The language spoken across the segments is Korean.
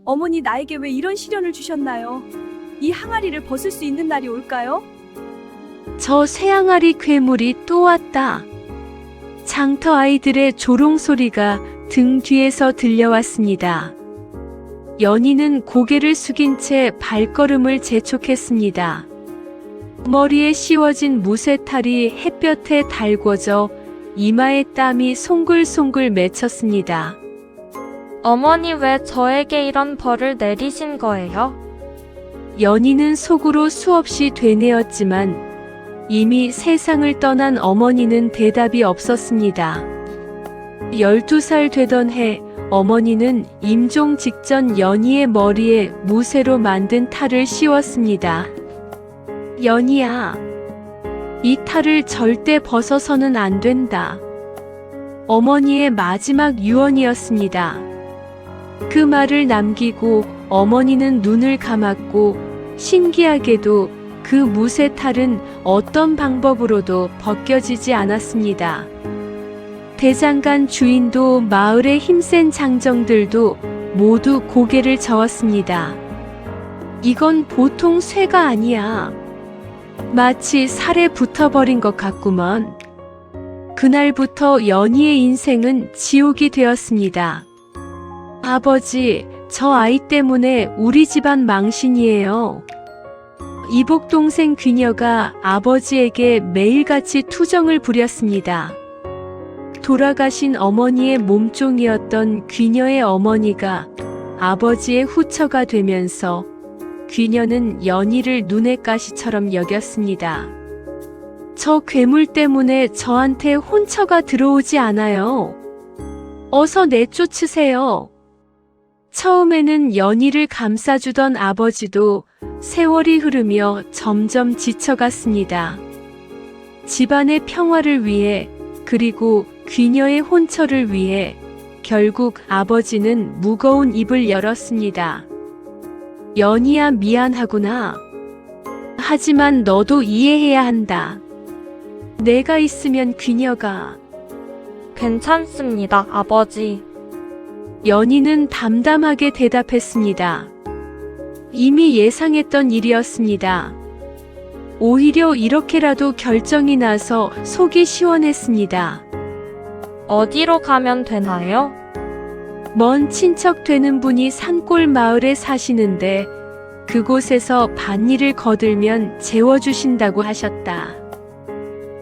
어머니 나에게 왜 이런 시련을 주셨나요? 이 항아리를 벗을 수 있는 날이 올까요? 저 쇠항아리 괴물이 또 왔다. 장터 아이들의 조롱 소리가 등 뒤에서 들려왔습니다. 연희는 고개를 숙인 채 발걸음을 재촉했습니다. 머리에 씌워진 무쇠탈이 햇볕에 달궈져 이마에 땀이 송글송글 맺혔습니다. 어머니 왜 저에게 이런 벌을 내리신 거예요? 연희는 속으로 수없이 되뇌었지만 이미 세상을 떠난 어머니는 대답이 없었습니다. 12살 되던 해 어머니는 임종 직전 연희의 머리에 무쇠로 만든 탈을 씌웠습니다. 연희야, 이 탈을 절대 벗어서는 안 된다. 어머니의 마지막 유언이었습니다. 그 말을 남기고 어머니는 눈을 감았고 신기하게도 그 무쇠 탈은 어떤 방법으로도 벗겨지지 않았습니다. 대장간 주인도 마을의 힘센 장정들도 모두 고개를 저었습니다. 이건 보통 쇠가 아니야. 마치 살에 붙어버린 것 같구먼. 그날부터 연희의 인생은 지옥이 되었습니다. 아버지, 저 아이 때문에 우리 집안 망신이에요. 이복 동생 귀녀가 아버지에게 매일같이 투정을 부렸습니다. 돌아가신 어머니의 몸종이었던 귀녀의 어머니가 아버지의 후처가 되면서 귀녀는 연희를 눈의 가시처럼 여겼습니다. 저 괴물 때문에 저한테 혼처가 들어오지 않아요. 어서 내쫓으세요. 처음에는 연희를 감싸주던 아버지도 세월이 흐르며 점점 지쳐갔습니다. 집안의 평화를 위해 그리고 귀녀의 혼처를 위해 결국 아버지는 무거운 입을 열었습니다. 연희야, 미안하구나. 하지만 너도 이해해야 한다. 내가 있으면 귀녀가. 괜찮습니다, 아버지. 연희는 담담하게 대답했습니다. 이미 예상했던 일이었습니다. 오히려 이렇게라도 결정이 나서 속이 시원했습니다. 어디로 가면 되나요? 먼 친척 되는 분이 산골 마을에 사시는데 그곳에서 밭일을 거들면 재워주신다고 하셨다.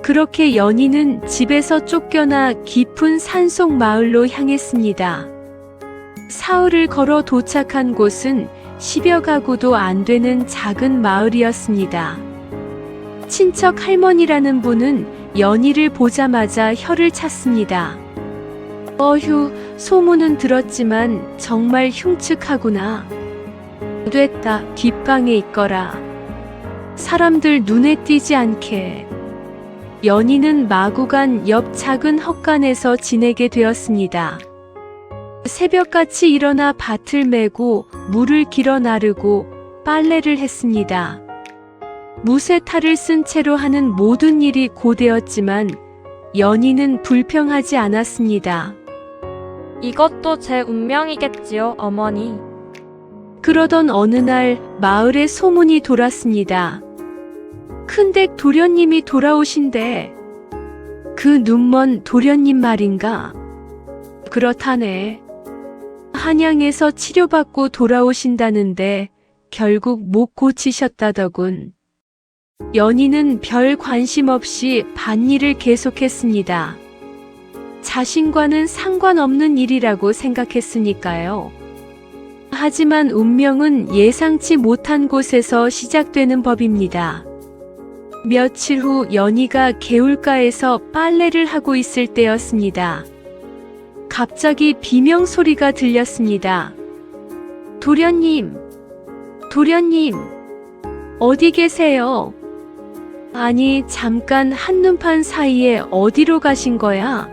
그렇게 연희는 집에서 쫓겨나 깊은 산속 마을로 향했습니다. 사흘을 걸어 도착한 곳은 10여 가구도 안 되는 작은 마을이었습니다. 친척 할머니라는 분은 연희를 보자마자 혀를 찼습니다. 어휴, 소문은 들었지만 정말 흉측하구나. 됐다, 뒷방에 있거라. 사람들 눈에 띄지 않게. 연희는 마구간 옆 작은 헛간에서 지내게 되었습니다. 새벽같이 일어나 밭을 메고 물을 길어 나르고 빨래를 했습니다. 무쇠 탈을 쓴 채로 하는 모든 일이 고되었지만 연희는 불평하지 않았습니다. 이것도 제 운명이겠지요, 어머니. 그러던 어느 날 마을에 소문이 돌았습니다. 큰댁 도련님이 돌아오신대. 그 눈먼 도련님 말인가? 그렇다네. 한양에서 치료받고 돌아오신다는데 결국 못 고치셨다더군. 연희는 별 관심 없이 밭일을 계속했습니다. 자신과는 상관없는 일이라고 생각했으니까요. 하지만 운명은 예상치 못한 곳에서 시작되는 법입니다. 며칠 후 연희가 개울가에서 빨래를 하고 있을 때였습니다. 갑자기 비명 소리가 들렸습니다. 도련님, 도련님, 어디 계세요? 아니, 잠깐 한눈판 사이에 어디로 가신 거야?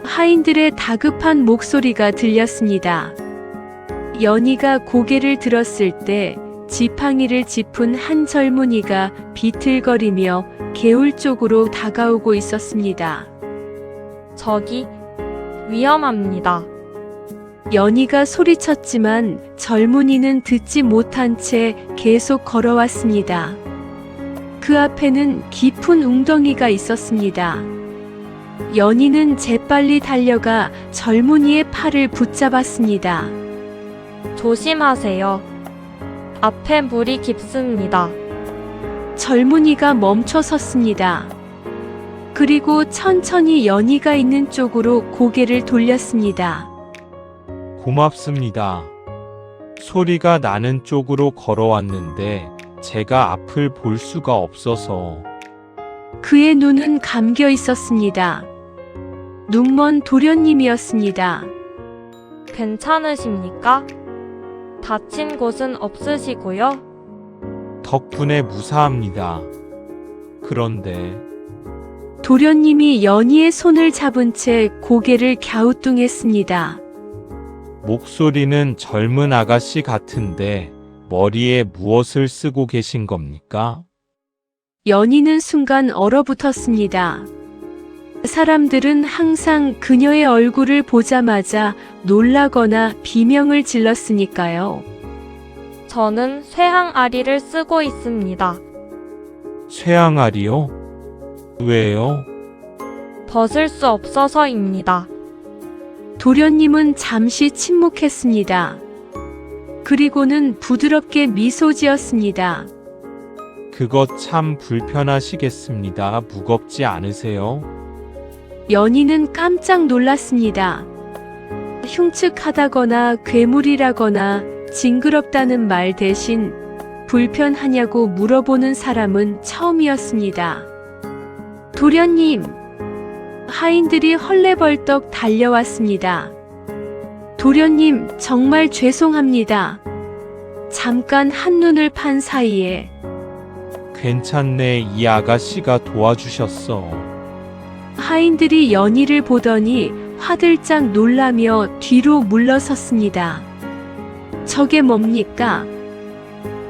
하인들의 다급한 목소리가 들렸습니다. 연희가 고개를 들었을 때 지팡이를 짚은 한 젊은이가 비틀거리며 개울 쪽으로 다가오고 있었습니다. 저기 위험합니다. 연희가 소리쳤지만 젊은이는 듣지 못한 채 계속 걸어왔습니다. 그 앞에는 깊은 웅덩이가 있었습니다. 연희는 재빨리 달려가 젊은이의 팔을 붙잡았습니다. 조심하세요. 앞에 물이 깊습니다. 젊은이가 멈춰 섰습니다. 그리고 천천히 연희가 있는 쪽으로 고개를 돌렸습니다. 고맙습니다. 소리가 나는 쪽으로 걸어왔는데 제가 앞을 볼 수가 없어서. 그의 눈은 감겨 있었습니다. 눈먼 도련님이었습니다. 괜찮으십니까? 다친 곳은 없으시고요. 덕분에 무사합니다. 그런데 도련님이 연희의 손을 잡은 채 고개를 갸우뚱했습니다. 목소리는 젊은 아가씨 같은데 머리에 무엇을 쓰고 계신 겁니까? 연희는 순간 얼어붙었습니다. 사람들은 항상 그녀의 얼굴을 보자마자 놀라거나 비명을 질렀으니까요. 저는 쇠항아리를 쓰고 있습니다. 쇠항아리요? 왜요? 벗을 수 없어서입니다. 도련님은 잠시 침묵했습니다. 그리고는 부드럽게 미소 지었습니다. 그것 참 불편하시겠습니다. 무겁지 않으세요? 연희는 깜짝 놀랐습니다. 흉측하다거나 괴물이라거나 징그럽다는 말 대신 불편하냐고 물어보는 사람은 처음이었습니다. 도련님! 하인들이 헐레벌떡 달려왔습니다. 도련님, 정말 죄송합니다. 잠깐 한눈을 판 사이에 괜찮네. 이 아가씨가 도와주셨어. 하인들이 연희를 보더니 화들짝 놀라며 뒤로 물러섰습니다. 저게 뭡니까?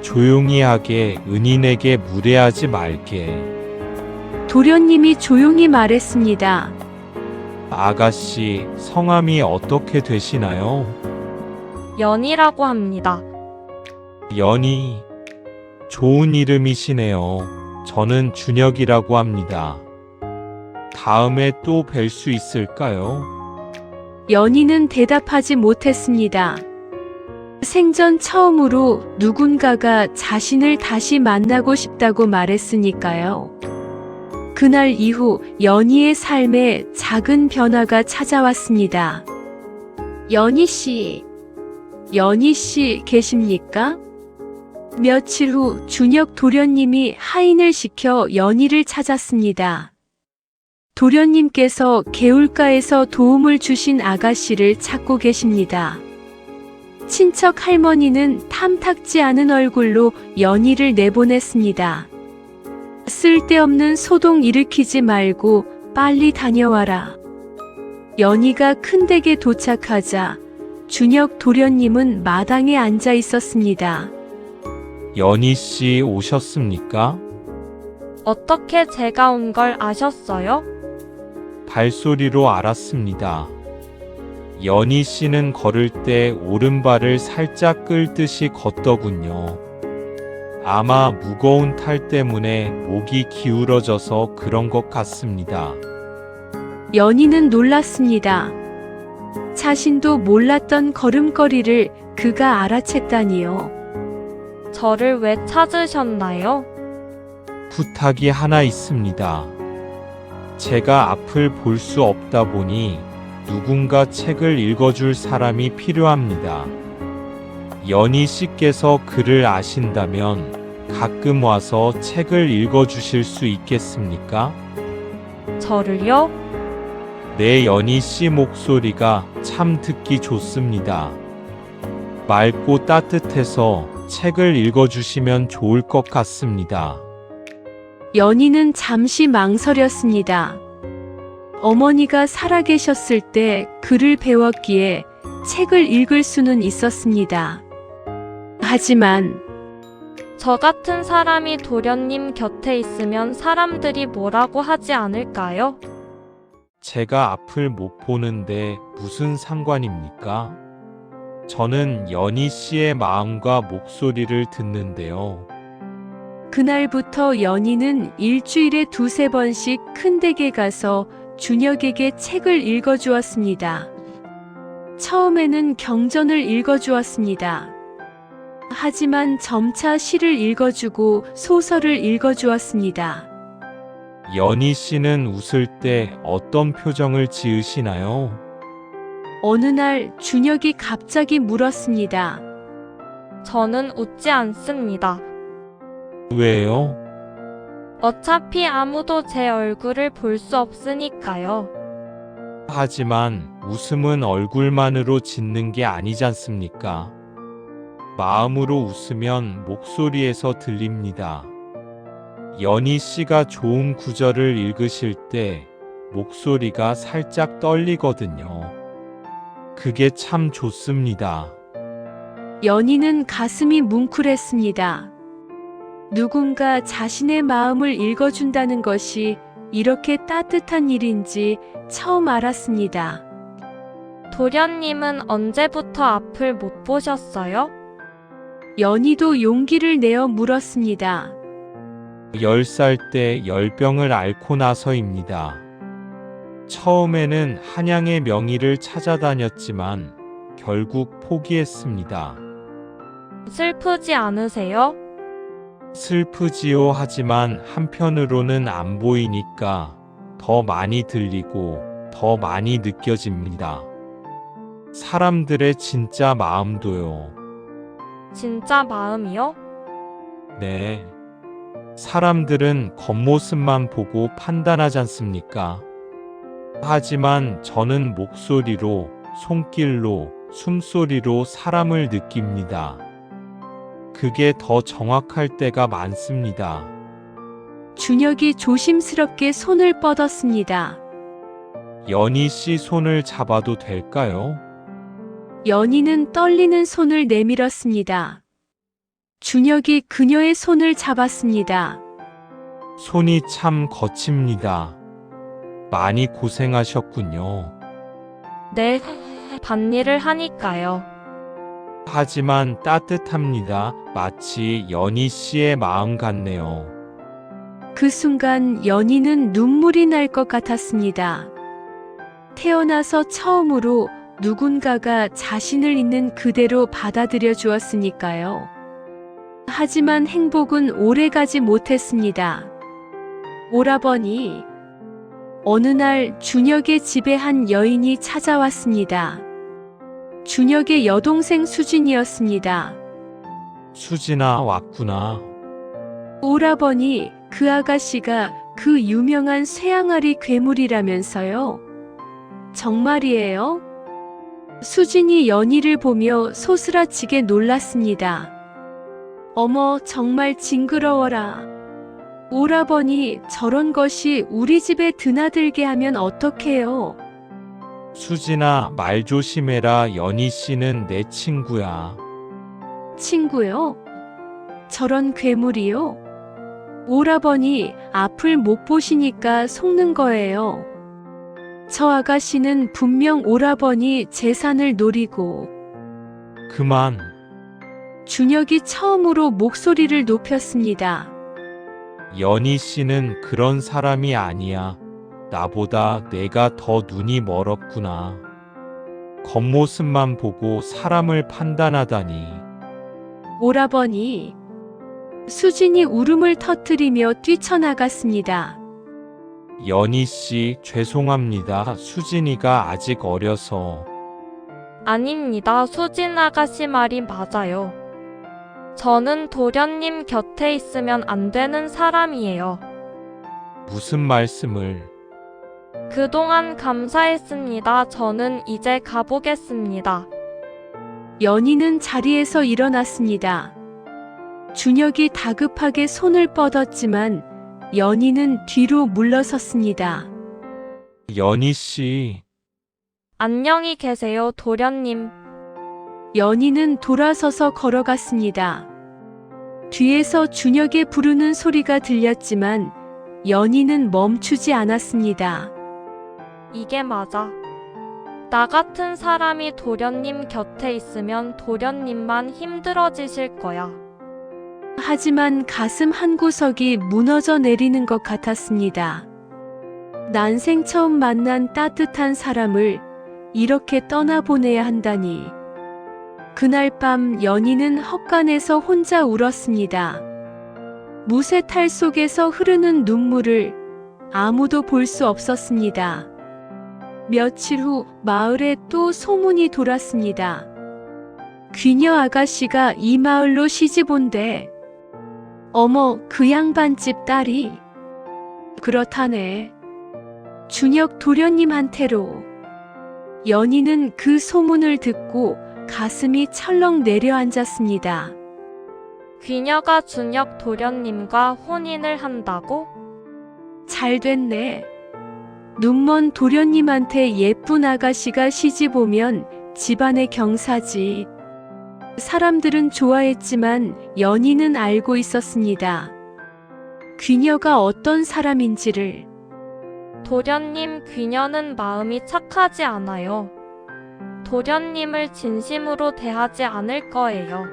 조용히 하게. 은인에게 무례하지 말게. 도련님이 조용히 말했습니다. 아가씨, 성함이 어떻게 되시나요? 연이라고 합니다. 연희. 좋은 이름이시네요. 저는 준혁이라고 합니다. 다음에 또 뵐 수 있을까요? 연희는 대답하지 못했습니다. 생전 처음으로 누군가가 자신을 다시 만나고 싶다고 말했으니까요. 그날 이후 연희의 삶에 작은 변화가 찾아왔습니다. 연희 씨, 계십니까? 며칠 후 준혁 도련님이 하인을 시켜 연희를 찾았습니다. 도련님께서 개울가에서 도움을 주신 아가씨를 찾고 계십니다. 친척 할머니는 탐탁지 않은 얼굴로 연희를 내보냈습니다. 쓸데없는 소동 일으키지 말고 빨리 다녀와라. 연희가 큰 댁에 도착하자 준혁 도련님은 마당에 앉아 있었습니다. 연희 씨 오셨습니까? 어떻게 제가 온 걸 아셨어요? 발소리로 알았습니다. 연희 씨는 걸을 때 오른발을 살짝 끌듯이 걷더군요. 아마 무거운 탈 때문에 목이 기울어져서 그런 것 같습니다. 연희는 놀랐습니다. 자신도 몰랐던 걸음걸이를 그가 알아챘다니요. 저를 왜 찾으셨나요? 부탁이 하나 있습니다. 제가 앞을 볼 수 없다 보니 누군가 책을 읽어줄 사람이 필요합니다. 연희 씨께서 글을 아신다면 가끔 와서 책을 읽어주실 수 있겠습니까? 저를요? 네, 연희 씨 목소리가 참 듣기 좋습니다. 맑고 따뜻해서 책을 읽어주시면 좋을 것 같습니다. 연희는 잠시 망설였습니다. 어머니가 살아계셨을 때 글을 배웠기에 책을 읽을 수는 있었습니다. 하지만 저 같은 사람이 도련님 곁에 있으면 사람들이 뭐라고 하지 않을까요? 제가 앞을 못 보는데 무슨 상관입니까? 저는 연희 씨의 마음과 목소리를 듣는데요. 그날부터 연희는 일주일에 2~3번씩 큰 댁에 가서 준혁에게 책을 읽어주었습니다. 처음에는 경전을 읽어주었습니다. 하지만 점차 시를 읽어주고 소설을 읽어주었습니다. 연희 씨는 웃을 때 어떤 표정을 지으시나요? 어느 날 준혁이 갑자기 물었습니다. 저는 웃지 않습니다. 왜요? 어차피 아무도 제 얼굴을 볼 수 없으니까요. 하지만 웃음은 얼굴만으로 짓는 게 아니지 않습니까? 마음으로 웃으면 목소리에서 들립니다. 연희 씨가 좋은 구절을 읽으실 때 목소리가 살짝 떨리거든요. 그게 참 좋습니다. 연희는 가슴이 뭉클했습니다. 누군가 자신의 마음을 읽어준다는 것이 이렇게 따뜻한 일인지 처음 알았습니다. 도련님은 언제부터 앞을 못 보셨어요? 연희도 용기를 내어 물었습니다. 10살 때 열병을 앓고 나서입니다. 처음에는 한양의 명의를 찾아다녔지만 결국 포기했습니다. 슬프지 않으세요? 슬프지요. 하지만 한편으로는 안 보이니까 더 많이 들리고 더 많이 느껴집니다. 사람들의 진짜 마음도요. 진짜 마음이요? 네. 사람들은 겉모습만 보고 판단하지 않습니까? 하지만 저는 목소리로, 손길로, 숨소리로 사람을 느낍니다. 그게 더 정확할 때가 많습니다. 준혁이 조심스럽게 손을 뻗었습니다. 연희 씨 손을 잡아도 될까요? 연희는 떨리는 손을 내밀었습니다. 준혁이 그녀의 손을 잡았습니다. 손이 참 거칩니다. 많이 고생하셨군요. 네, 밭일을 하니까요. 하지만 따뜻합니다. 마치 연희 씨의 마음 같네요. 그 순간 연희는 눈물이 날 것 같았습니다. 태어나서 처음으로 누군가가 자신을 있는 그대로 받아들여 주었으니까요. 하지만 행복은 오래가지 못했습니다. 오라버니, 어느 날 준혁의 집에 한 여인이 찾아왔습니다. 준혁의 여동생 수진이었습니다. 수진아, 왔구나. 오라버니, 그 아가씨가 그 유명한 쇠항아리 괴물이라면서요? 정말이에요? 수진이 연희를 보며 소스라치게 놀랐습니다. 어머, 정말 징그러워라. 오라버니, 저런 것이 우리 집에 드나들게 하면 어떡해요? 수진아, 말 조심해라. 연희 씨는 내 친구야. 친구요? 저런 괴물이요? 오라버니, 앞을 못 보시니까 속는 거예요. 저 아가씨는 분명 오라버니 재산을 노리고. 그만. 준혁이 처음으로 목소리를 높였습니다. 연희 씨는 그런 사람이 아니야. 나보다 내가 더 눈이 멀었구나. 겉모습만 보고 사람을 판단하다니. 오라버니. 수진이 울음을 터뜨리며 뛰쳐나갔습니다. 연희 씨, 죄송합니다. 수진이가 아직 어려서. 아닙니다. 수진 아가씨 말이 맞아요. 저는 도련님 곁에 있으면 안 되는 사람이에요. 무슨 말씀을. 그동안 감사했습니다. 저는 이제 가보겠습니다. 연희는 자리에서 일어났습니다. 준혁이 다급하게 손을 뻗었지만 연희는 뒤로 물러섰습니다. 연희 씨. 안녕히 계세요, 도련님. 연희는 돌아서서 걸어갔습니다. 뒤에서 준혁의 부르는 소리가 들렸지만 연희는 멈추지 않았습니다. 이게 맞아. 나 같은 사람이 도련님 곁에 있으면 도련님만 힘들어지실 거야. 하지만 가슴 한구석이 무너져 내리는 것 같았습니다. 난생 처음 만난 따뜻한 사람을 이렇게 떠나보내야 한다니. 그날 밤 연희는 헛간에서 혼자 울었습니다. 무쇠탈 속에서 흐르는 눈물을 아무도 볼 수 없었습니다. 며칠 후 마을에 또 소문이 돌았습니다. 귀녀 아가씨가 이 마을로 시집 온대. 어머, 그 양반집 딸이. 그렇다네. 준혁 도련님한테로. 연희는 그 소문을 듣고 가슴이 철렁 내려앉았습니다. 귀녀가 준혁 도련님과 혼인을 한다고? 잘 됐네. 눈먼 도련님한테 예쁜 아가씨가 시집 오면 집안의 경사지. 사람들은 좋아했지만 연희는 알고 있었습니다. 귀녀가 어떤 사람인지를. 도련님 귀녀는 마음이 착하지 않아요. 도련님을 진심으로 대하지 않을 거예요.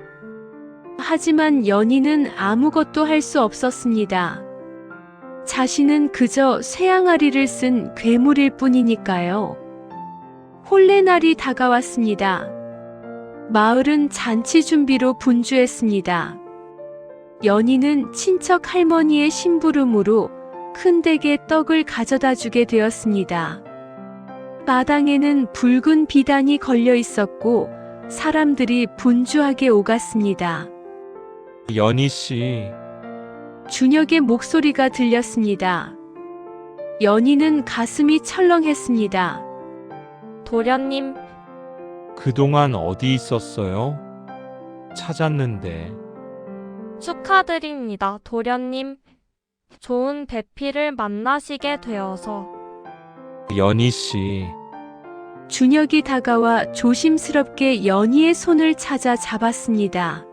하지만 연희는 아무것도 할 수 없었습니다. 자신은 그저 쇠항아리를 쓴 괴물일 뿐이니까요. 혼례날이 다가왔습니다. 마을은 잔치 준비로 분주했습니다. 연희는 친척 할머니의 심부름으로 큰 댁에 떡을 가져다 주게 되었습니다. 마당에는 붉은 비단이 걸려 있었고 사람들이 분주하게 오갔습니다. 연희 씨, 준혁의 목소리가 들렸습니다. 연희는 가슴이 철렁했습니다. 도련님, 그동안 어디 있었어요? 찾았는데. 축하드립니다. 도련님, 좋은 배필을 만나시게 되어서. 연희 씨, 준혁이 다가와 조심스럽게 연희의 손을 찾아 잡았습니다.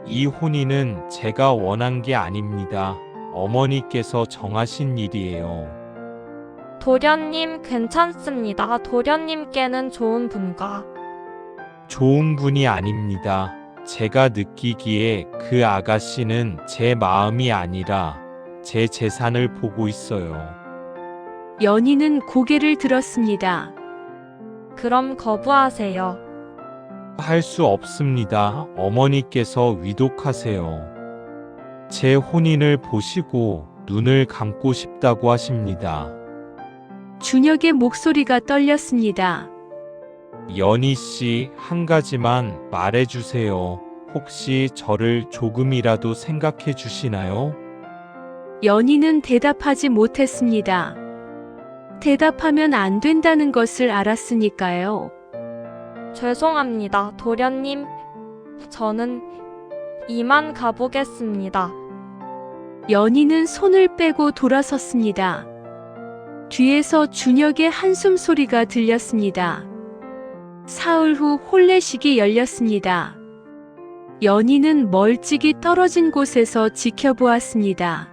이 혼인은 제가 원한 게 아닙니다. 어머니께서 정하신 일이에요. 도련님 괜찮습니다. 도련님께는 좋은 분과 좋은 분이 아닙니다. 제가 느끼기에 그 아가씨는 제 마음이 아니라 제 재산을 보고 있어요. 연희는 고개를 들었습니다. 그럼 거부하세요. 할 수 없습니다. 어머니께서 위독하세요. 제 혼인을 보시고 눈을 감고 싶다고 하십니다. 준혁의 목소리가 떨렸습니다. 연희 씨, 한 가지만 말해주세요. 혹시 저를 조금이라도 생각해 주시나요? 연희는 대답하지 못했습니다. 대답하면 안 된다는 것을 알았으니까요. 죄송합니다. 도련님, 저는 이만 가보겠습니다. 연희는 손을 빼고 돌아섰습니다. 뒤에서 준혁의 한숨 소리가 들렸습니다. 사흘 후 혼례식이 열렸습니다. 연희는 멀찍이 떨어진 곳에서 지켜보았습니다.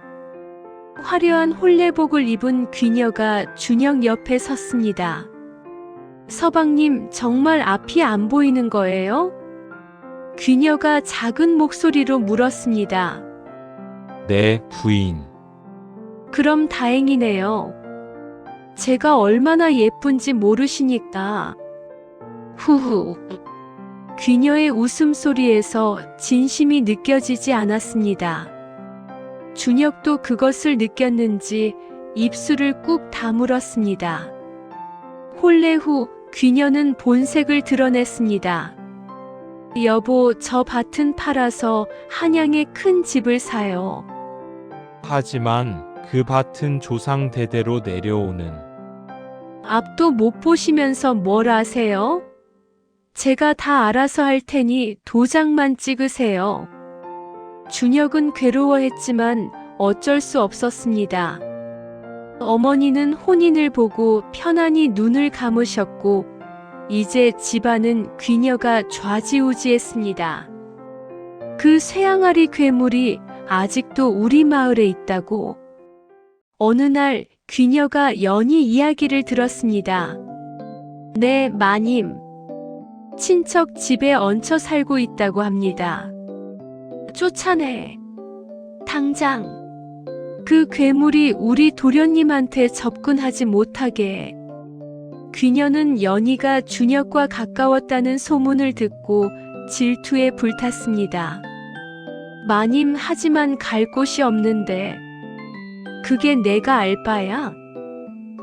화려한 혼례복을 입은 귀녀가 준혁 옆에 섰습니다. 서방님, 정말 앞이 안 보이는 거예요? 귀녀가 작은 목소리로 물었습니다. 네, 부인. 그럼 다행이네요. 제가 얼마나 예쁜지 모르시니까. 후후. 귀녀의 웃음소리에서 진심이 느껴지지 않았습니다. 준혁도 그것을 느꼈는지 입술을 꾹 다물었습니다. 혼례 후 귀녀는 본색을 드러냈습니다. 여보, 저 밭은 팔아서 한양에 큰 집을 사요. 하지만 그 밭은 조상 대대로 내려오는. 앞도 못 보시면서 뭘 아세요? 제가 다 알아서 할 테니 도장만 찍으세요. 준혁은 괴로워했지만 어쩔 수 없었습니다. 어머니는 혼인을 보고 편안히 눈을 감으셨고 이제 집안은 귀녀가 좌지우지했습니다. 그 쇠항아리 괴물이 아직도 우리 마을에 있다고. 어느 날 귀녀가 연희 이야기를 들었습니다. 네, 마님. 친척 집에 얹혀 살고 있다고 합니다. 쫓아내. 당장. 그 괴물이 우리 도련님한테 접근하지 못하게. 귀녀는 연희가 준혁과 가까웠다는 소문을 듣고 질투에 불탔습니다. 마님, 하지만 갈 곳이 없는데. 그게 내가 알 바야?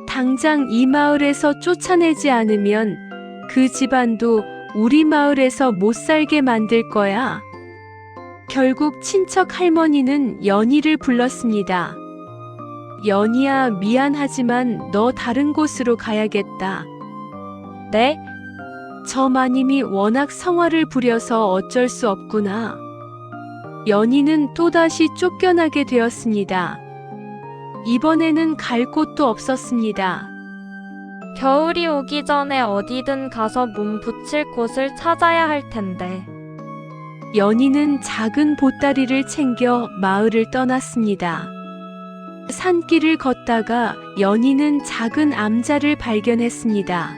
당장 이 마을에서 쫓아내지 않으면 그 집안도 우리 마을에서 못 살게 만들 거야. 결국 친척 할머니는 연희를 불렀습니다. 연희야, 미안하지만 너 다른 곳으로 가야겠다. 네? 저 마님이 워낙 성화를 부려서 어쩔 수 없구나. 연희는 또다시 쫓겨나게 되었습니다. 이번에는 갈 곳도 없었습니다. 겨울이 오기 전에 어디든 가서 몸 붙일 곳을 찾아야 할 텐데. 연희는 작은 보따리를 챙겨 마을을 떠났습니다. 산길을 걷다가 연희는 작은 암자를 발견했습니다.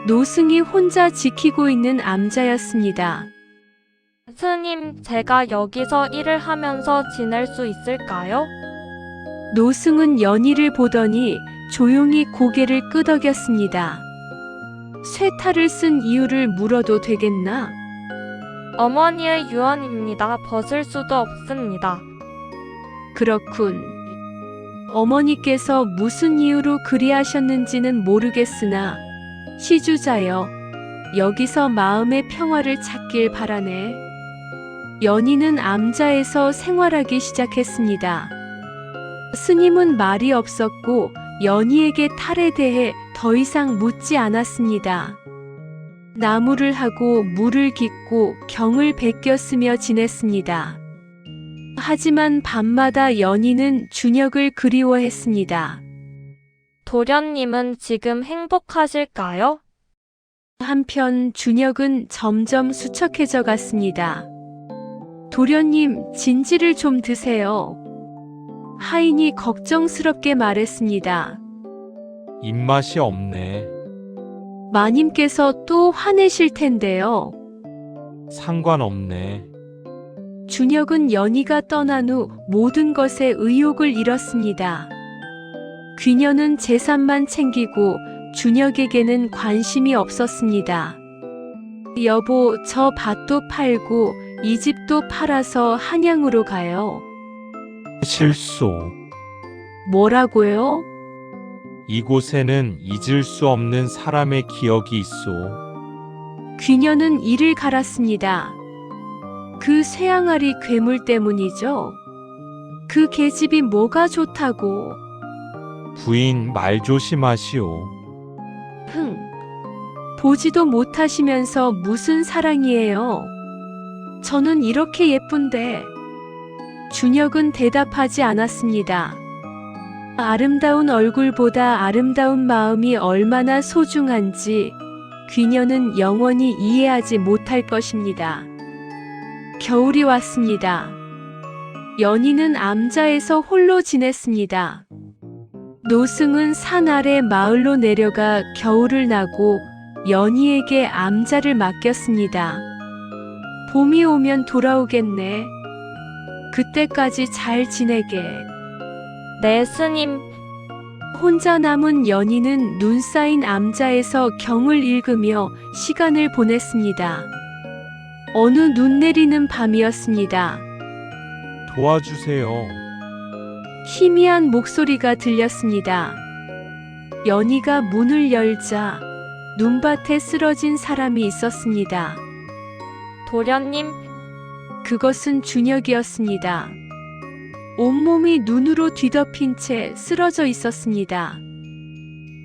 노승이 혼자 지키고 있는 암자였습니다. 스님, 제가 여기서 일을 하면서 지낼 수 있을까요? 노승은 연희를 보더니 조용히 고개를 끄덕였습니다. 쇠탈을 쓴 이유를 물어도 되겠나? 어머니의 유언입니다. 벗을 수도 없습니다. 그렇군. 어머니께서 무슨 이유로 그리하셨는지는 모르겠으나 시주자여, 여기서 마음의 평화를 찾길 바라네. 연희는 암자에서 생활하기 시작했습니다. 스님은 말이 없었고 연희에게 탈에 대해 더 이상 묻지 않았습니다. 나무를 하고 물을 깃고 경을 베꼈으며 지냈습니다. 하지만 밤마다 연희는 준혁을 그리워했습니다. 도련님은 지금 행복하실까요? 한편 준혁은 점점 수척해져 갔습니다. 도련님, 진지를 좀 드세요. 하인이 걱정스럽게 말했습니다. 입맛이 없네. 마님께서 또 화내실 텐데요. 상관없네. 준혁은 연희가 떠난 후 모든 것에 의욕을 잃었습니다. 귀녀는 재산만 챙기고 준혁에게는 관심이 없었습니다. 여보, 저 밭도 팔고 이 집도 팔아서 한양으로 가요. 실소. 뭐라고요? 이곳에는 잊을 수 없는 사람의 기억이 있소. 귀녀는 이를 갈았습니다. 그 쇠항아리 괴물 때문이죠. 그 계집이 뭐가 좋다고. 부인, 말 조심하시오. 흥. 보지도 못하시면서 무슨 사랑이에요. 저는 이렇게 예쁜데. 준혁은 대답하지 않았습니다. 아름다운 얼굴보다 아름다운 마음이 얼마나 소중한지 귀녀는 영원히 이해하지 못할 것입니다. 겨울이 왔습니다. 연희는 암자에서 홀로 지냈습니다. 노승은 산 아래 마을로 내려가 겨울을 나고 연희에게 암자를 맡겼습니다. 봄이 오면 돌아오겠네. 그때까지 잘 지내게. 네, 스님. 혼자 남은 연희는 눈 쌓인 암자에서 경을 읽으며 시간을 보냈습니다. 어느 눈 내리는 밤이었습니다. 도와주세요. 희미한 목소리가 들렸습니다. 연희가 문을 열자 눈밭에 쓰러진 사람이 있었습니다. 도련님, 그것은 준혁이었습니다. 온몸이 눈으로 뒤덮인 채 쓰러져 있었습니다.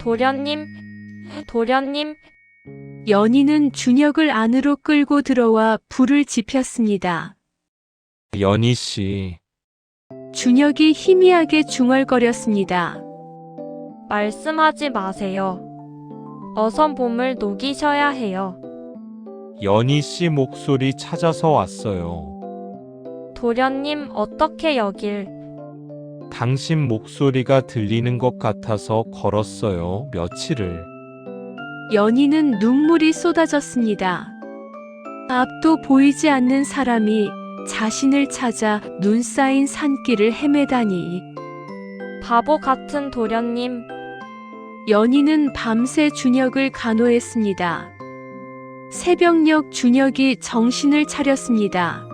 도련님, 도련님. 연희는 준혁을 안으로 끌고 들어와 불을 지폈습니다. 연희 씨. 준혁이 희미하게 중얼거렸습니다. 말씀하지 마세요. 어서 몸을 녹이셔야 해요. 연희 씨 목소리 찾아서 왔어요. 도련님, 어떻게 여길? 당신 목소리가 들리는 것 같아서 걸었어요, 며칠을. 연희는 눈물이 쏟아졌습니다. 앞도 보이지 않는 사람이 자신을 찾아 눈 쌓인 산길을 헤매다니. 바보 같은 도련님, 연희는 밤새 준혁을 간호했습니다. 새벽녘 준혁이 정신을 차렸습니다.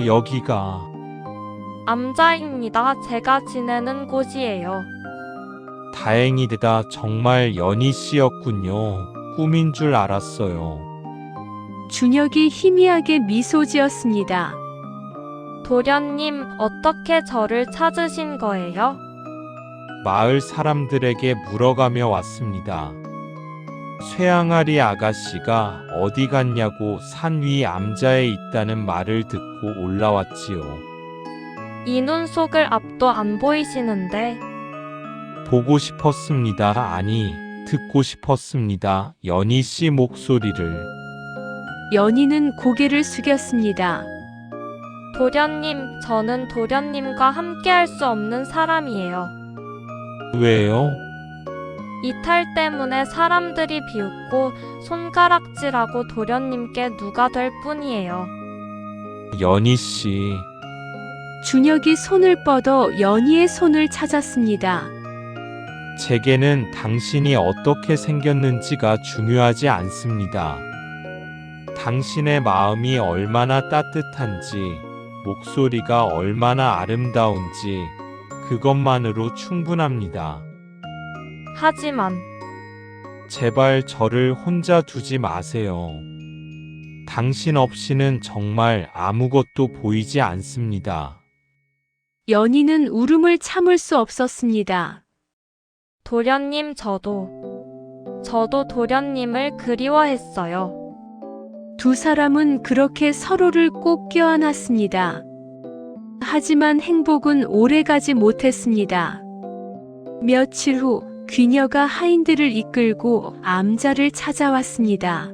여기가 암자입니다. 제가 지내는 곳이에요. 다행이다. 정말 연희 씨였군요. 꿈인 줄 알았어요. 준혁이 희미하게 미소 지었습니다. 도련님, 어떻게 저를 찾으신 거예요? 마을 사람들에게 물어가며 왔습니다. 쇠항아리 아가씨가 어디 갔냐고 산 위 암자에 있다는 말을 듣고 올라왔지요. 이 눈 속을 앞도 안 보이시는데. 보고 싶었습니다. 아니, 듣고 싶었습니다. 연희 씨 목소리를. 연희는 고개를 숙였습니다. 도련님, 저는 도련님과 함께 할 수 없는 사람이에요. 왜요? 이탈 때문에 사람들이 비웃고 손가락질하고 도련님께 누가 될 뿐이에요. 연희 씨, 준혁이 손을 뻗어 연희의 손을 찾았습니다. 제게는 당신이 어떻게 생겼는지가 중요하지 않습니다. 당신의 마음이 얼마나 따뜻한지, 목소리가 얼마나 아름다운지, 그것만으로 충분합니다. 하지만 제발 저를 혼자 두지 마세요. 당신 없이는 정말 아무것도 보이지 않습니다. 연희는 울음을 참을 수 없었습니다. 도련님, 저도 도련님을 그리워했어요. 두 사람은 그렇게 서로를 꼭 껴안았습니다. 하지만 행복은 오래가지 못했습니다. 며칠 후 귀녀가 하인들을 이끌고 암자를 찾아왔습니다.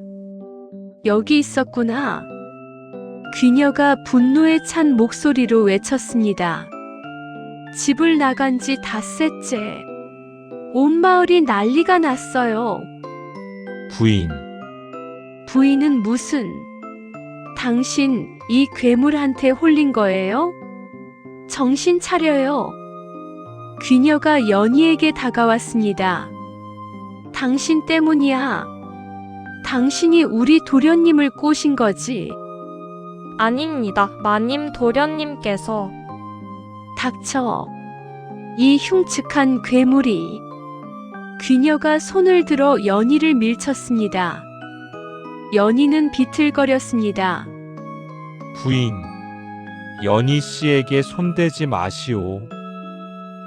여기 있었구나. 귀녀가 분노에 찬 목소리로 외쳤습니다. 집을 나간 지 닷새째. 온 마을이 난리가 났어요. 부인, 부인은 무슨? 당신 이 괴물한테 홀린 거예요? 정신 차려요. 귀녀가 연희에게 다가왔습니다. 당신 때문이야. 당신이 우리 도련님을 꼬신 거지. 아닙니다. 마님, 도련님께서. 닥쳐. 이 흉측한 괴물이. 귀녀가 손을 들어 연희를 밀쳤습니다. 연희는 비틀거렸습니다. 부인, 연희 씨에게 손대지 마시오.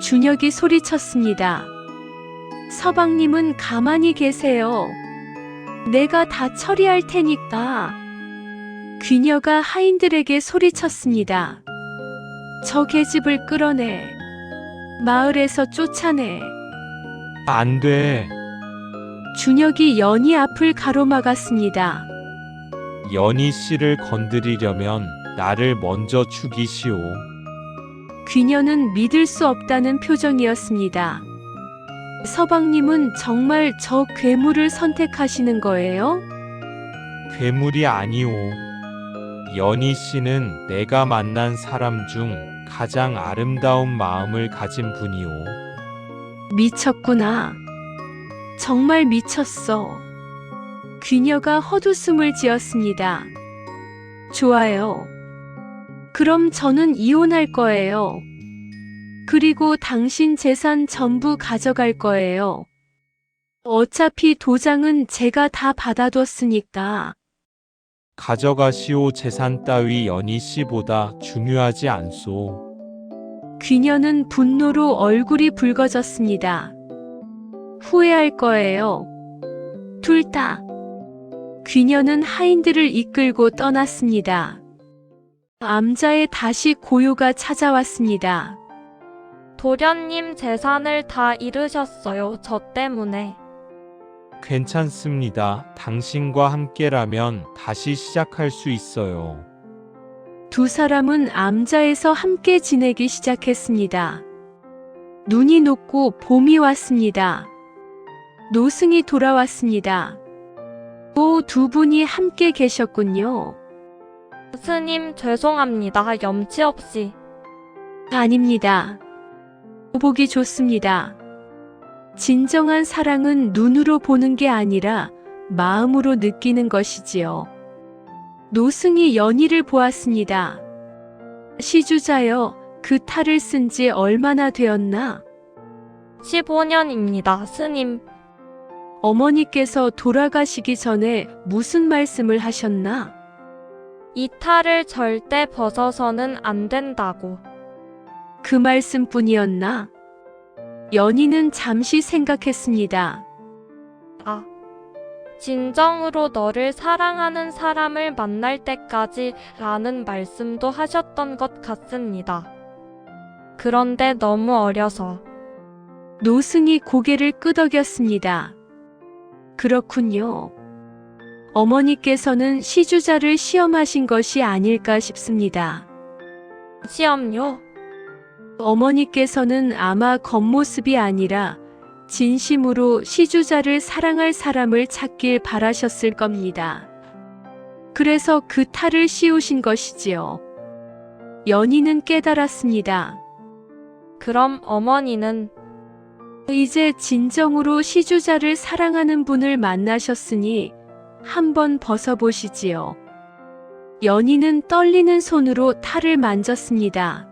준혁이 소리쳤습니다. 서방님은 가만히 계세요. 내가 다 처리할 테니까. 귀녀가 하인들에게 소리쳤습니다. 저 계집을 끌어내. 마을에서 쫓아내. 안 돼. 준혁이 연희 앞을 가로막았습니다. 연희 씨를 건드리려면 나를 먼저 죽이시오. 귀녀는 믿을 수 없다는 표정이었습니다. 서방님은 정말 저 괴물을 선택하시는 거예요? 괴물이 아니오. 연희 씨는 내가 만난 사람 중 가장 아름다운 마음을 가진 분이오. 미쳤구나. 정말 미쳤어. 귀녀가 헛웃음을 지었습니다. 좋아요. 그럼 저는 이혼할 거예요. 그리고 당신 재산 전부 가져갈 거예요. 어차피 도장은 제가 다 받아뒀으니까. 가져가시오. 재산 따위 연희 씨보다 중요하지 않소. 귀녀는 분노로 얼굴이 붉어졌습니다. 후회할 거예요. 둘 다. 귀녀는 하인들을 이끌고 떠났습니다. 암자에 다시 고요가 찾아왔습니다. 도련님 재산을 다 잃으셨어요. 저 때문에. 괜찮습니다. 당신과 함께라면 다시 시작할 수 있어요. 두 사람은 암자에서 함께 지내기 시작했습니다. 눈이 녹고 봄이 왔습니다. 노승이 돌아왔습니다. 오, 두 분이 함께 계셨군요. 스님 죄송합니다. 염치 없이. 아닙니다. 보기 좋습니다. 진정한 사랑은 눈으로 보는 게 아니라 마음으로 느끼는 것이지요. 노승이 연희를 보았습니다. 시주자여, 그 탈을 쓴 지 얼마나 되었나? 15년입니다. 스님. 어머니께서 돌아가시기 전에 무슨 말씀을 하셨나? 이 탈을 절대 벗어서는 안 된다고. 그 말씀뿐이었나? 연희는 잠시 생각했습니다. 아, 진정으로 너를 사랑하는 사람을 만날 때까지 라는 말씀도 하셨던 것 같습니다. 그런데 너무 어려서. 노승이 고개를 끄덕였습니다. 그렇군요. 어머니께서는 시주자를 시험하신 것이 아닐까 싶습니다. 시험요? 어머니께서는 아마 겉모습이 아니라 진심으로 시주자를 사랑할 사람을 찾길 바라셨을 겁니다. 그래서 그 탈을 씌우신 것이지요. 연희는 깨달았습니다. 그럼 어머니는 이제 진정으로 시주자를 사랑하는 분을 만나셨으니 한번 벗어보시지요. 연희는 떨리는 손으로 탈을 만졌습니다.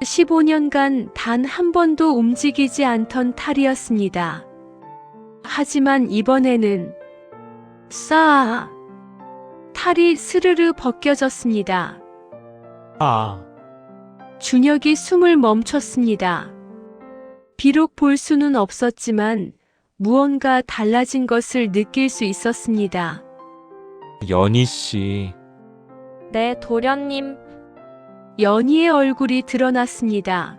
15년간 단 한 번도 움직이지 않던 탈이었습니다. 하지만 이번에는 싸! 탈이 스르르 벗겨졌습니다. 아, 준혁이 숨을 멈췄습니다. 비록 볼 수는 없었지만 무언가 달라진 것을 느낄 수 있었습니다. 연희 씨. 네, 도련님. 연희의 얼굴이 드러났습니다.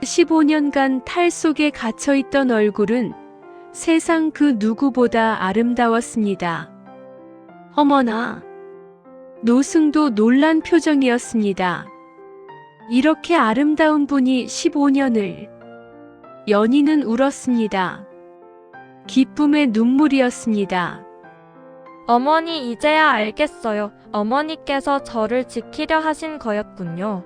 15년간 탈 속에 갇혀있던 얼굴은 세상 그 누구보다 아름다웠습니다. 어머나! 노승도 놀란 표정이었습니다. 이렇게 아름다운 분이 15년을. 연희는 울었습니다. 기쁨의 눈물이었습니다. 어머니 이제야 알겠어요. 어머니께서 저를 지키려 하신 거였군요.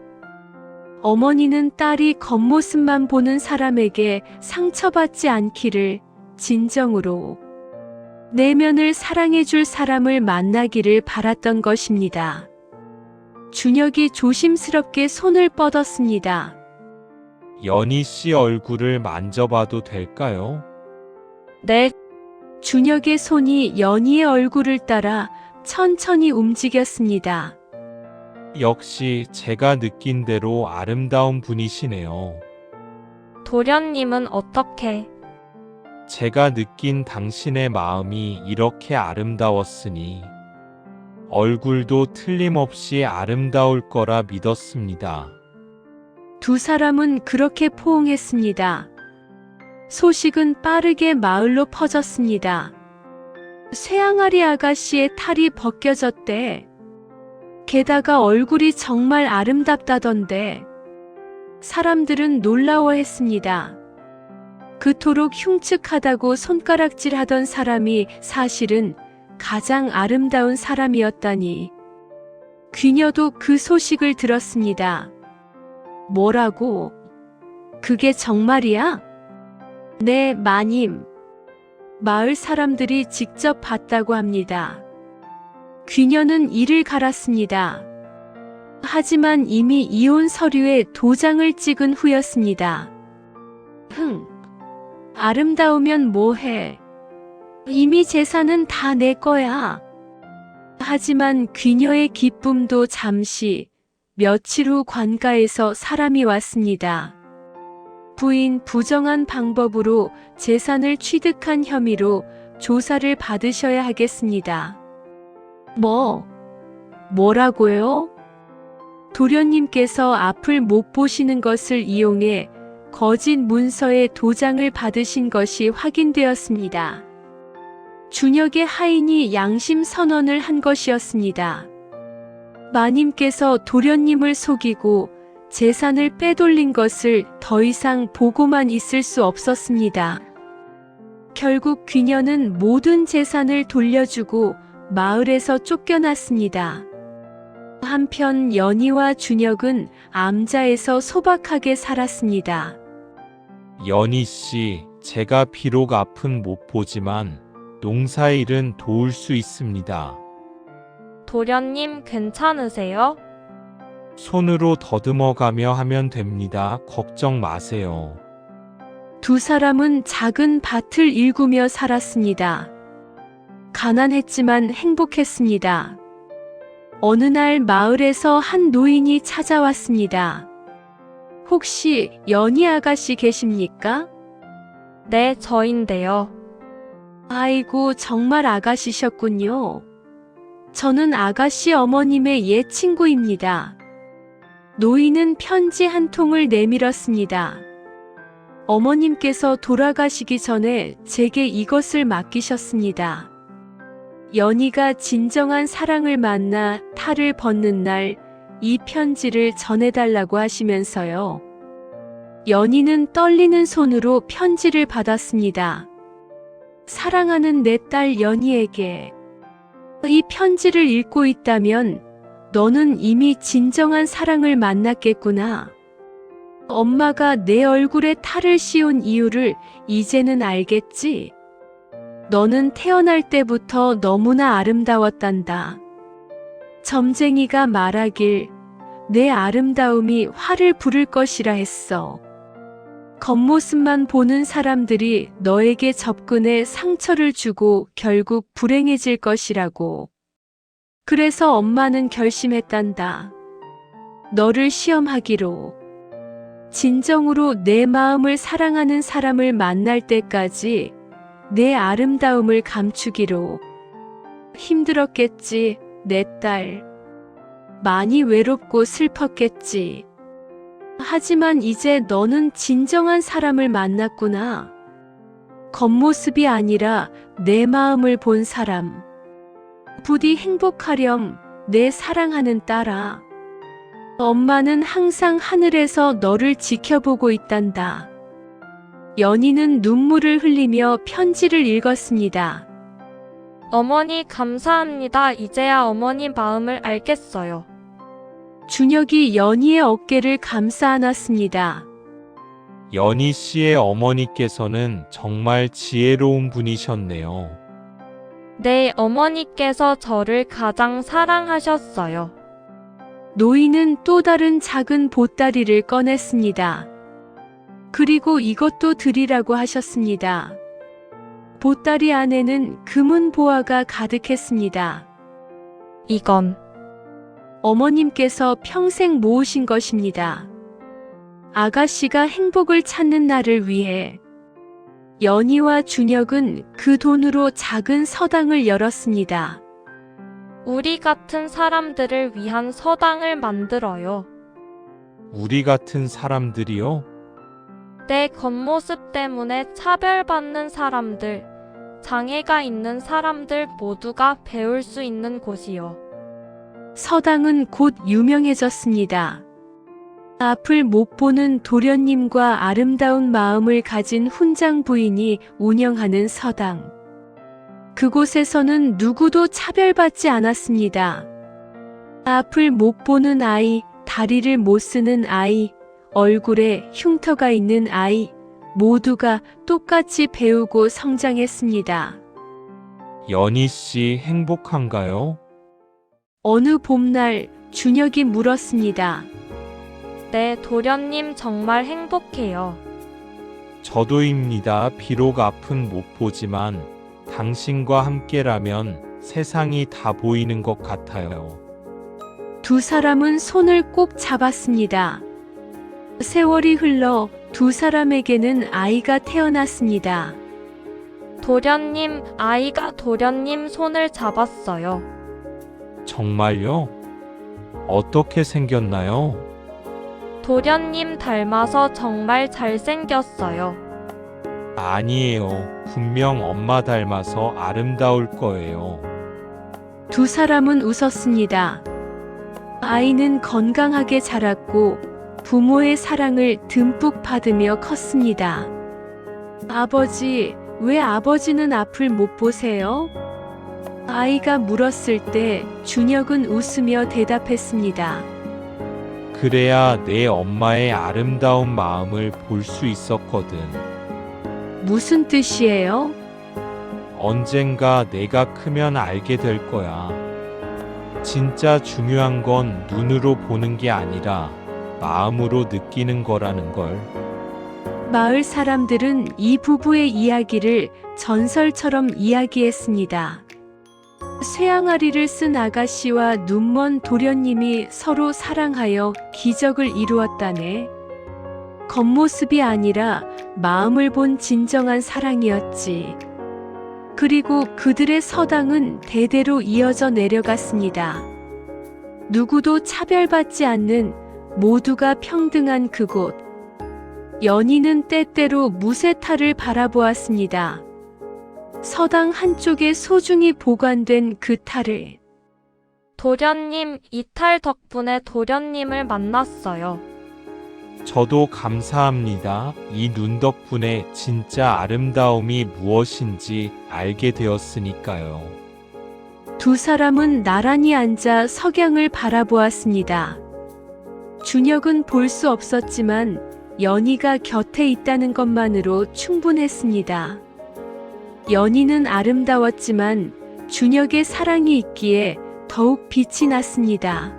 어머니는 딸이 겉모습만 보는 사람에게 상처받지 않기를 진정으로 내면을 사랑해줄 사람을 만나기를 바랐던 것입니다. 준혁이 조심스럽게 손을 뻗었습니다. 연희 씨 얼굴을 만져봐도 될까요? 네, 준혁의 손이 연희의 얼굴을 따라 천천히 움직였습니다. 역시 제가 느낀 대로 아름다운 분이시네요. 도련님은 어떻게? 제가 느낀 당신의 마음이 이렇게 아름다웠으니 얼굴도 틀림없이 아름다울 거라 믿었습니다. 두 사람은 그렇게 포옹했습니다. 소식은 빠르게 마을로 퍼졌습니다. 쇠항아리 아가씨의 탈이 벗겨졌대. 게다가 얼굴이 정말 아름답다던데. 사람들은 놀라워했습니다. 그토록 흉측하다고 손가락질하던 사람이 사실은 가장 아름다운 사람이었다니. 귀녀도 그 소식을 들었습니다. 뭐라고? 그게 정말이야? 네, 마님. 마을 사람들이 직접 봤다고 합니다. 귀녀는 이를 갈았습니다. 하지만 이미 이혼 서류에 도장을 찍은 후였습니다. 아름다우면 뭐해? 이미 재산은 다 내 거야. 하지만 귀녀의 기쁨도 잠시, 며칠 후 관가에서 사람이 왔습니다. 부인 부정한 방법으로 재산을 취득한 혐의로 조사를 받으셔야 하겠습니다. 뭐라고요? 도련님께서 앞을 못 보시는 것을 이용해 거짓 문서에 도장을 받으신 것이 확인되었습니다. 준혁의 하인이 양심 선언을 한 것이었습니다. 마님께서 도련님을 속이고 재산을 빼돌린 것을 더 이상 보고만 있을 수 없었습니다. 결국 귀녀는 모든 재산을 돌려주고 마을에서 쫓겨났습니다. 한편 연희와 준혁은 암자에서 소박하게 살았습니다. 연희 씨, 제가 비록 앞은 못 보지만 농사일은 도울 수 있습니다. 도련님 괜찮으세요? 손으로 더듬어가며 하면 됩니다. 걱정 마세요. 두 사람은 작은 밭을 일구며 살았습니다. 가난했지만 행복했습니다. 어느 날 마을에서 한 노인이 찾아왔습니다. 혹시 연희 아가씨 계십니까? 네, 저인데요. 아이고, 정말 아가씨셨군요. 저는 아가씨 어머님의 옛 친구입니다. 노인은 편지 한 통을 내밀었습니다. 어머님께서 돌아가시기 전에 제게 이것을 맡기셨습니다. 연희가 진정한 사랑을 만나 탈을 벗는 날 이 편지를 전해달라고 하시면서요. 연희는 떨리는 손으로 편지를 받았습니다. 사랑하는 내 딸 연희에게. 이 편지를 읽고 있다면 너는 이미 진정한 사랑을 만났겠구나. 엄마가 내 얼굴에 탈을 씌운 이유를 이제는 알겠지? 너는 태어날 때부터 너무나 아름다웠단다. 점쟁이가 말하길 내 아름다움이 화를 부를 것이라 했어. 겉모습만 보는 사람들이 너에게 접근해 상처를 주고 결국 불행해질 것이라고. 그래서 엄마는 결심했단다. 너를 시험하기로. 진정으로 내 마음을 사랑하는 사람을 만날 때까지 내 아름다움을 감추기로. 힘들었겠지, 내 딸. 많이 외롭고 슬펐겠지. 하지만 이제 너는 진정한 사람을 만났구나. 겉모습이 아니라 내 마음을 본 사람. 부디 행복하렴, 내 사랑하는 딸아. 엄마는 항상 하늘에서 너를 지켜보고 있단다. 연희는 눈물을 흘리며 편지를 읽었습니다. 어머니 감사합니다. 이제야 어머니 마음을 알겠어요. 준혁이 연희의 어깨를 감싸 안았습니다. 연희 씨의 어머니께서는 정말 지혜로운 분이셨네요. 네, 어머니께서 저를 가장 사랑하셨어요. 노인은 또 다른 작은 보따리를 꺼냈습니다. 그리고 이것도 드리라고 하셨습니다. 보따리 안에는 금은 보화가 가득했습니다. 이건 어머님께서 평생 모으신 것입니다. 아가씨가 행복을 찾는 날을 위해. 연희와 준혁은 그 돈으로 작은 서당을 열었습니다. 우리 같은 사람들을 위한 서당을 만들어요. 우리 같은 사람들이요? 내 겉모습 때문에 차별받는 사람들, 장애가 있는 사람들 모두가 배울 수 있는 곳이요. 서당은 곧 유명해졌습니다. 앞을 못 보는 도련님과 아름다운 마음을 가진 훈장 부인이 운영하는 서당. 그곳에서는 누구도 차별받지 않았습니다. 앞을 못 보는 아이, 다리를 못 쓰는 아이, 얼굴에 흉터가 있는 아이, 모두가 똑같이 배우고 성장했습니다. 연희 씨 행복한가요? 어느 봄날 준혁이 물었습니다. 네, 도련님 정말 행복해요. 저도입니다. 비록 앞은 못 보지만 당신과 함께라면 세상이 다 보이는 것 같아요. 두 사람은 손을 꼭 잡았습니다. 세월이 흘러 두 사람에게는 아이가 태어났습니다. 도련님, 아이가 도련님 손을 잡았어요. 정말요? 어떻게 생겼나요? 도련님 닮아서 정말 잘생겼어요. 아니에요. 분명 엄마 닮아서 아름다울 거예요. 두 사람은 웃었습니다. 아이는 건강하게 자랐고 부모의 사랑을 듬뿍 받으며 컸습니다. 아버지, 왜 아버지는 앞을 못 보세요? 아이가 물었을 때 준혁은 웃으며 대답했습니다. 그래야 내 엄마의 아름다운 마음을 볼 수 있었거든. 무슨 뜻이에요? 언젠가 내가 크면 알게 될 거야. 진짜 중요한 건 눈으로 보는 게 아니라 마음으로 느끼는 거라는 걸. 마을 사람들은 이 부부의 이야기를 전설처럼 이야기했습니다. 쇠항아리를 쓴 아가씨와 눈먼 도련님이 서로 사랑하여 기적을 이루었다네. 겉모습이 아니라 마음을 본 진정한 사랑이었지. 그리고 그들의 서당은 대대로 이어져 내려갔습니다. 누구도 차별받지 않는 모두가 평등한 그곳. 연희는 때때로 무쇠탈을 바라보았습니다. 서당 한쪽에 소중히 보관된 그 탈을. 도련님, 이 탈 덕분에 도련님을 만났어요. 저도 감사합니다. 이 눈 덕분에 진짜 아름다움이 무엇인지 알게 되었으니까요. 두 사람은 나란히 앉아 석양을 바라보았습니다. 준혁은 볼 수 없었지만 연희가 곁에 있다는 것만으로 충분했습니다. 연희는 아름다웠지만 준혁의 사랑이 있기에 더욱 빛이 났습니다.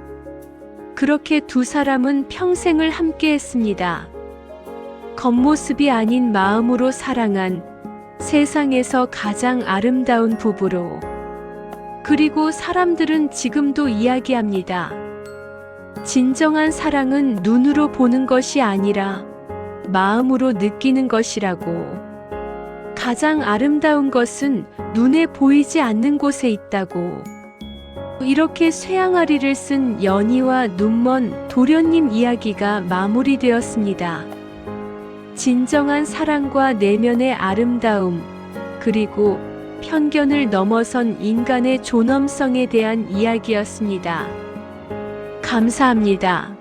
그렇게 두 사람은 평생을 함께 했습니다. 겉모습이 아닌 마음으로 사랑한 세상에서 가장 아름다운 부부로. 그리고 사람들은 지금도 이야기합니다. 진정한 사랑은 눈으로 보는 것이 아니라 마음으로 느끼는 것이라고. 가장 아름다운 것은 눈에 보이지 않는 곳에 있다고. 이렇게 쇠항아리를 쓴 연희와 눈먼 도련님 이야기가 마무리되었습니다. 진정한 사랑과 내면의 아름다움, 그리고 편견을 넘어선 인간의 존엄성에 대한 이야기였습니다. 감사합니다.